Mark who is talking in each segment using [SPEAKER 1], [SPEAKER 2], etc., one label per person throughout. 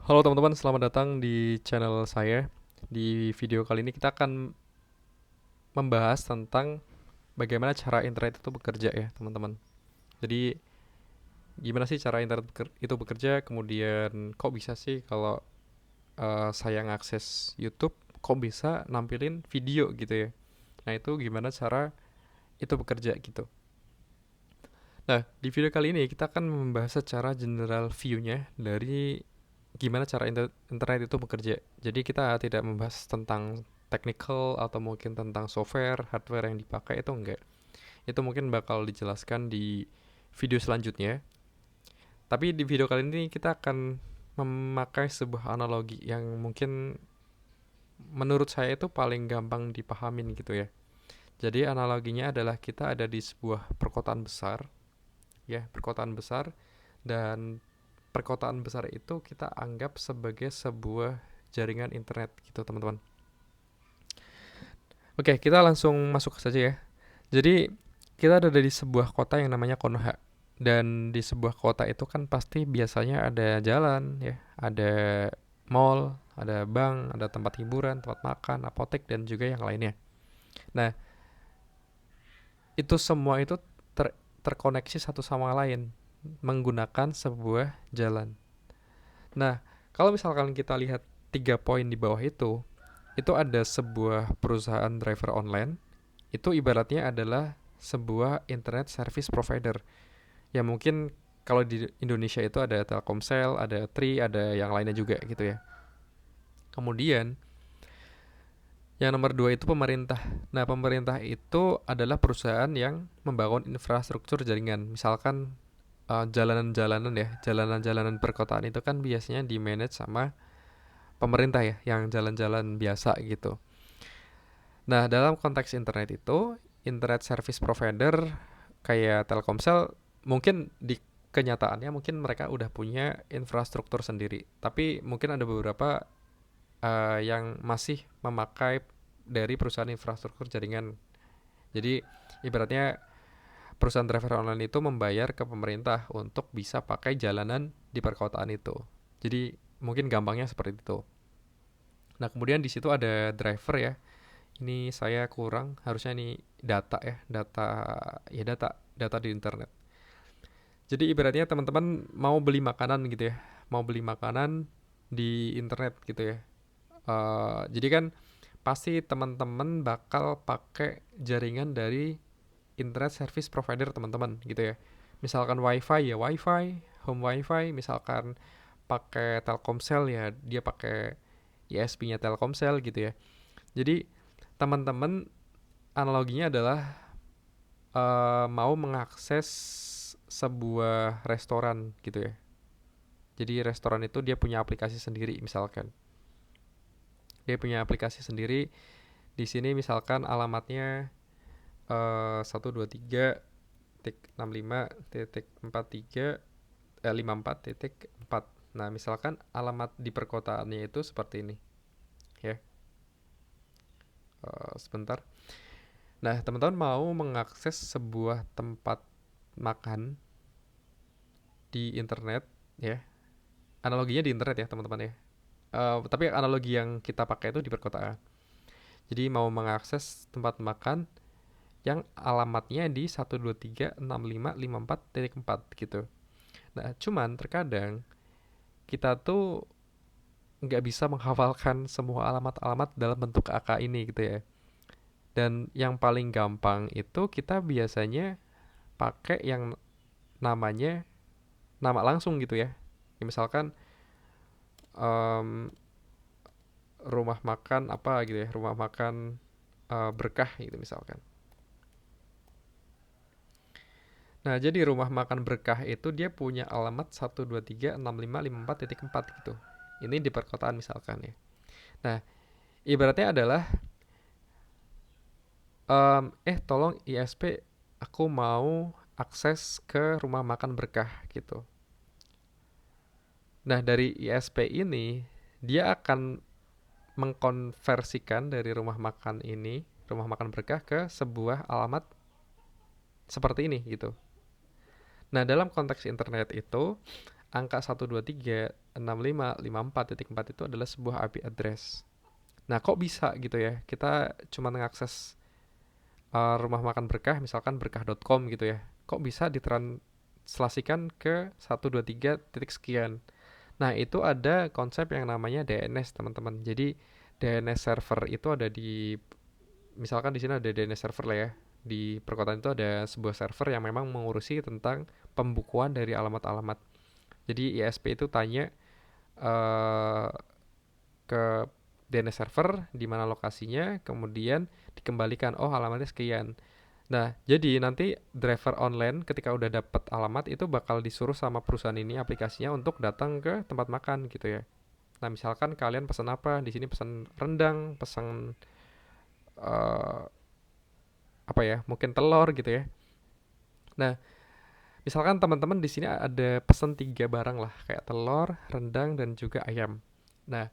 [SPEAKER 1] Halo teman-teman, selamat datang di channel saya. Di video kali ini kita akan membahas tentang bagaimana cara internet itu bekerja ya, teman-teman. Jadi, gimana sih cara internet itu bekerja? Kemudian, kok bisa sih kalau saya ngakses YouTube, kok bisa nampilin video gitu ya? Nah, itu gimana cara itu bekerja gitu. Nah, di video kali ini kita akan membahas secara general view-nya dari gimana cara internet itu bekerja. Jadi kita tidak membahas tentang technical atau mungkin tentang software, hardware yang dipakai itu enggak. Itu mungkin bakal dijelaskan di video selanjutnya. Tapi di video kali ini kita akan memakai sebuah analogi yang mungkin menurut saya itu paling gampang dipahamin gitu ya. Jadi analoginya adalah kita ada di sebuah perkotaan besar, ya, perkotaan besar dan perkotaan besar itu kita anggap sebagai sebuah jaringan internet gitu teman-teman. Oke, kita langsung masuk saja ya. Jadi kita ada di sebuah kota yang namanya Konoha. Dan di sebuah kota itu kan pasti biasanya ada jalan ya, ada mall, ada bank, ada tempat hiburan, tempat makan, apotek dan juga yang lainnya. Nah, itu semua itu terkoneksi satu sama lain menggunakan sebuah jalan. Nah, kalau misalkan kita lihat 3 poin di bawah itu ada sebuah perusahaan driver online. Itu ibaratnya adalah sebuah internet service provider. Ya mungkin kalau di Indonesia itu ada Telkomsel, ada Tri, ada yang lainnya juga gitu ya. Kemudian yang nomor 2 itu pemerintah. Nah, pemerintah itu adalah perusahaan yang membangun infrastruktur jaringan. Misalkan jalanan-jalanan ya, jalanan-jalanan perkotaan itu kan biasanya di manage sama pemerintah ya, yang jalan-jalan biasa gitu. Nah, dalam konteks internet itu, internet service provider kayak Telkomsel mungkin di kenyataannya mungkin mereka udah punya infrastruktur sendiri, tapi mungkin ada beberapa yang masih memakai dari perusahaan infrastruktur jaringan. Jadi ibaratnya perusahaan driver online itu membayar ke pemerintah untuk bisa pakai jalanan di perkotaan itu. Jadi mungkin gampangnya seperti itu. Nah, kemudian di situ ada driver ya. Ini saya kurang, harusnya ini data ya, data di internet. Jadi ibaratnya teman-teman mau beli makanan gitu ya, mau beli makanan di internet gitu ya. Jadi kan pasti teman-teman bakal pakai jaringan dari internet service provider teman-teman gitu ya. Misalkan WiFi ya WiFi, home WiFi, misalkan pakai Telkomsel ya dia pakai ISP-nya Telkomsel gitu ya. Jadi teman-teman analoginya adalah mau mengakses sebuah restoran gitu ya. Jadi restoran itu dia punya aplikasi sendiri misalkan. Dia punya aplikasi sendiri. Di sini misalkan alamatnya 123.65.43 54. Nah, misalkan alamat di perkotaannya itu seperti ini ya. Sebentar. Nah, teman-teman mau mengakses sebuah tempat makan di internet ya. Analoginya di internet ya, teman-teman ya. Tapi analogi yang kita pakai itu di perkotaan. Jadi mau mengakses tempat makan yang alamatnya di 123.65.54.4 gitu. Nah, cuman terkadang kita tuh nggak bisa menghafalkan semua alamat-alamat dalam bentuk angka ini gitu ya. Dan yang paling gampang itu kita biasanya pakai yang namanya nama langsung gitu ya. Ya misalkan em, rumah makan apa gitu ya, rumah makan berkah gitu misalkan. Nah, jadi rumah makan berkah itu dia punya alamat 123.65.54.4 gitu. Ini di perkotaan misalkan ya. Nah, ibaratnya adalah tolong ISP aku mau akses ke rumah makan berkah gitu. Nah, dari ISP ini dia akan mengkonversikan dari rumah makan ini, rumah makan berkah ke sebuah alamat seperti ini gitu. Nah, dalam konteks internet itu angka 123.65.54.4 itu adalah sebuah IP address. Nah, kok bisa gitu ya? Kita cuma mengakses rumah makan berkah, misalkan berkah.com gitu ya. Kok bisa ditranslasikan ke 123 titik sekian. Nah, itu ada konsep yang namanya DNS, teman-teman. Jadi, DNS server itu ada di, misalkan di sini ada DNS server lah ya. Di perkotaan itu ada sebuah server yang memang mengurusi tentang pembukuan dari alamat-alamat. Jadi, ISP itu tanya eh, ke DNS server di mana lokasinya, kemudian dikembalikan, oh alamatnya sekian. Nah, jadi nanti driver online ketika udah dapat alamat itu bakal disuruh sama perusahaan ini aplikasinya untuk datang ke tempat makan gitu ya. Nah, misalkan kalian pesan apa? Di sini pesan rendang, pesan eh, apa ya? Mungkin telur gitu ya. Nah, misalkan teman-teman di sini ada pesan 3 barang lah, kayak telur, rendang dan juga ayam. Nah,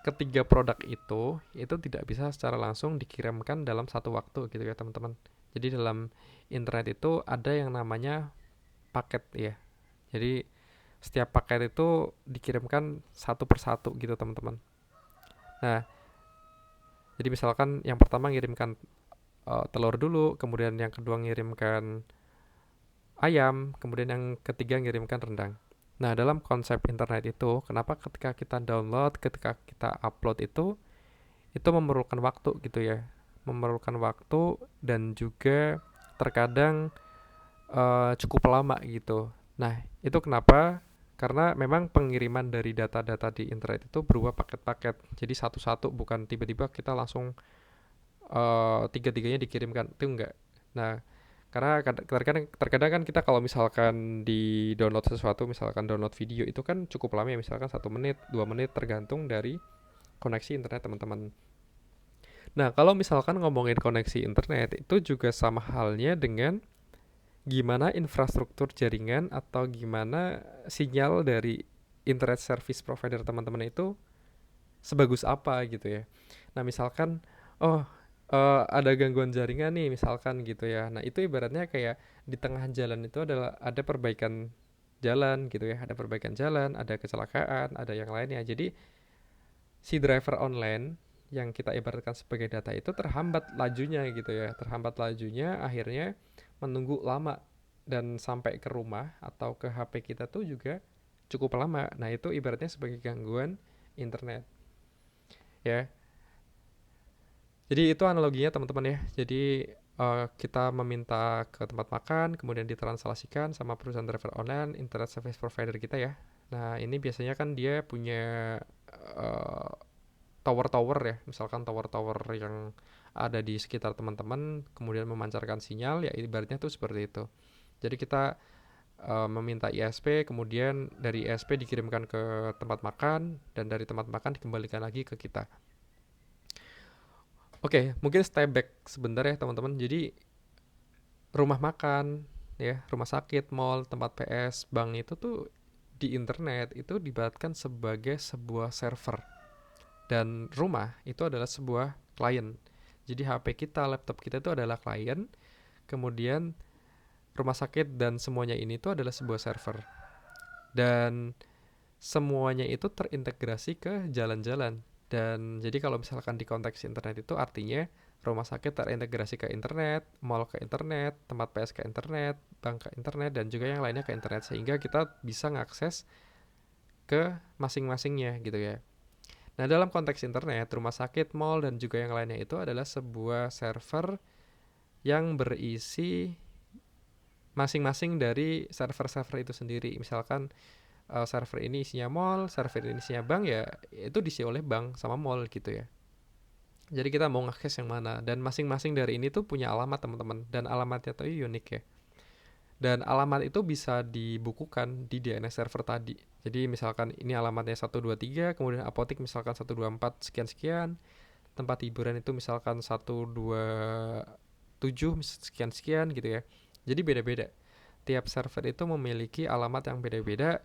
[SPEAKER 1] ketiga produk itu tidak bisa secara langsung dikirimkan dalam satu waktu gitu ya, teman-teman. Jadi dalam internet itu ada yang namanya paket ya. Jadi setiap paket itu dikirimkan satu persatu gitu, teman-teman. Nah, jadi misalkan yang pertama ngirimkan telur dulu, kemudian yang kedua ngirimkan ayam, kemudian yang ketiga ngirimkan rendang. Nah, dalam konsep internet itu, kenapa ketika kita download, ketika kita upload itu memerlukan waktu gitu ya. Memerlukan waktu dan juga terkadang cukup lama gitu. Nah, itu kenapa? Karena memang pengiriman dari data-data di internet itu berupa paket-paket. Jadi satu-satu, bukan tiba-tiba kita langsung tiga-tiganya dikirimkan. Itu enggak. Nah, karena terkadang kan kita kalau misalkan di download sesuatu, misalkan download video itu kan cukup lama ya, misalkan 1 menit, 2 menit tergantung dari koneksi internet teman-teman. Nah, kalau misalkan ngomongin koneksi internet itu juga sama halnya dengan gimana infrastruktur jaringan atau gimana sinyal dari internet service provider teman-teman itu sebagus apa gitu ya. Nah, misalkan oh ada gangguan jaringan nih misalkan gitu ya. Nah, itu ibaratnya kayak di tengah jalan itu adalah ada perbaikan jalan gitu ya. Ada perbaikan jalan, ada kecelakaan, ada yang lainnya. Jadi si driver online yang kita ibaratkan sebagai data itu terhambat lajunya gitu ya. Terhambat lajunya akhirnya menunggu lama dan sampai ke rumah atau ke HP kita tuh juga cukup lama. Nah, itu ibaratnya sebagai gangguan internet ya. Jadi itu analoginya teman-teman ya. Jadi kita meminta ke tempat makan, kemudian ditranslasikan sama perusahaan driver online, internet service provider kita ya. Nah, ini biasanya kan dia punya eh, tower-tower ya, misalkan tower-tower yang ada di sekitar teman-teman, kemudian memancarkan sinyal, ya ibaratnya tuh seperti itu. Jadi kita meminta ISP, kemudian dari ISP dikirimkan ke tempat makan, dan dari tempat makan dikembalikan lagi ke kita. Oke, mungkin step back sebentar ya teman-teman. Jadi rumah makan, ya, rumah sakit, mall, tempat PS, bank itu tuh di internet itu diibaratkan sebagai sebuah server. Dan rumah itu adalah sebuah klien. Jadi HP kita, laptop kita itu adalah klien, kemudian rumah sakit dan semuanya ini tuh adalah sebuah server. Dan semuanya itu terintegrasi ke jalan-jalan. Dan jadi kalau misalkan di konteks internet itu artinya rumah sakit terintegrasi ke internet, mall ke internet, tempat PS ke internet, bank ke internet, dan juga yang lainnya ke internet. Sehingga kita bisa ngakses ke masing-masingnya gitu ya. Nah, dalam konteks internet, rumah sakit, mall, dan juga yang lainnya itu adalah sebuah server yang berisi masing-masing dari server-server itu sendiri. Misalkan server ini isinya mall, server ini isinya bank, ya itu diisi oleh bank sama mall gitu ya. Jadi kita mau ngakses yang mana, dan masing-masing dari ini tuh punya alamat teman-teman, dan alamatnya tuh unik ya. Dan alamat itu bisa dibukukan di DNS server tadi. Jadi misalkan ini alamatnya 123, kemudian apotik misalkan 124 sekian-sekian, tempat hiburan itu misalkan 127 sekian-sekian gitu ya. Jadi beda-beda. Tiap server itu memiliki alamat yang beda-beda,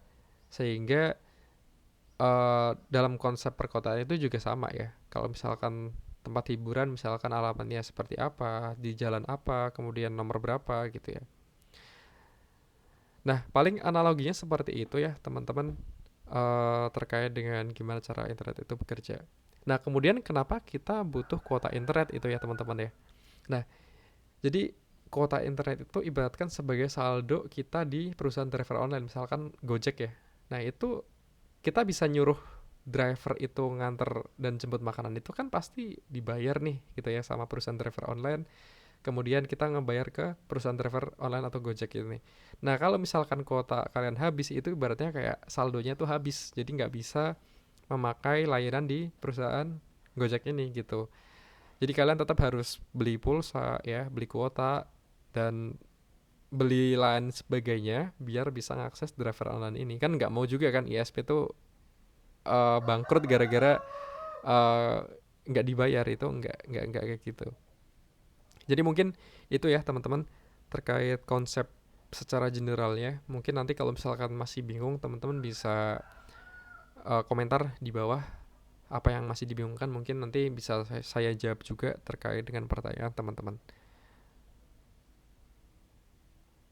[SPEAKER 1] sehingga dalam konsep perkotaan itu juga sama ya. Kalau misalkan tempat hiburan misalkan alamatnya seperti apa, di jalan apa, kemudian nomor berapa gitu ya. Nah, paling analoginya seperti itu ya, teman-teman, terkait dengan gimana cara internet itu bekerja. Nah, kemudian kenapa kita butuh kuota internet itu ya, teman-teman ya. Nah, jadi kuota internet itu ibaratkan sebagai saldo kita di perusahaan driver online, misalkan Gojek ya. Nah, itu kita bisa nyuruh driver itu nganter dan jemput makanan itu kan pasti dibayar nih gitu ya sama perusahaan driver online. Kemudian kita ngebayar ke perusahaan driver online atau Gojek ini. Nah, kalau misalkan kuota kalian habis, itu ibaratnya kayak saldonya tuh habis. Jadi nggak bisa memakai layanan di perusahaan Gojek ini gitu. Jadi kalian tetap harus beli pulsa ya, beli kuota, dan beli lain sebagainya biar bisa ngakses driver online ini. Kan nggak mau juga kan ISP tuh bangkrut gara-gara eh, nggak dibayar, itu nggak kayak gitu. Jadi mungkin itu ya teman-teman terkait konsep secara generalnya. Mungkin nanti kalau misalkan masih bingung, teman-teman bisa komentar di bawah apa yang masih dibingungkan. Mungkin nanti bisa saya jawab juga terkait dengan pertanyaan teman-teman.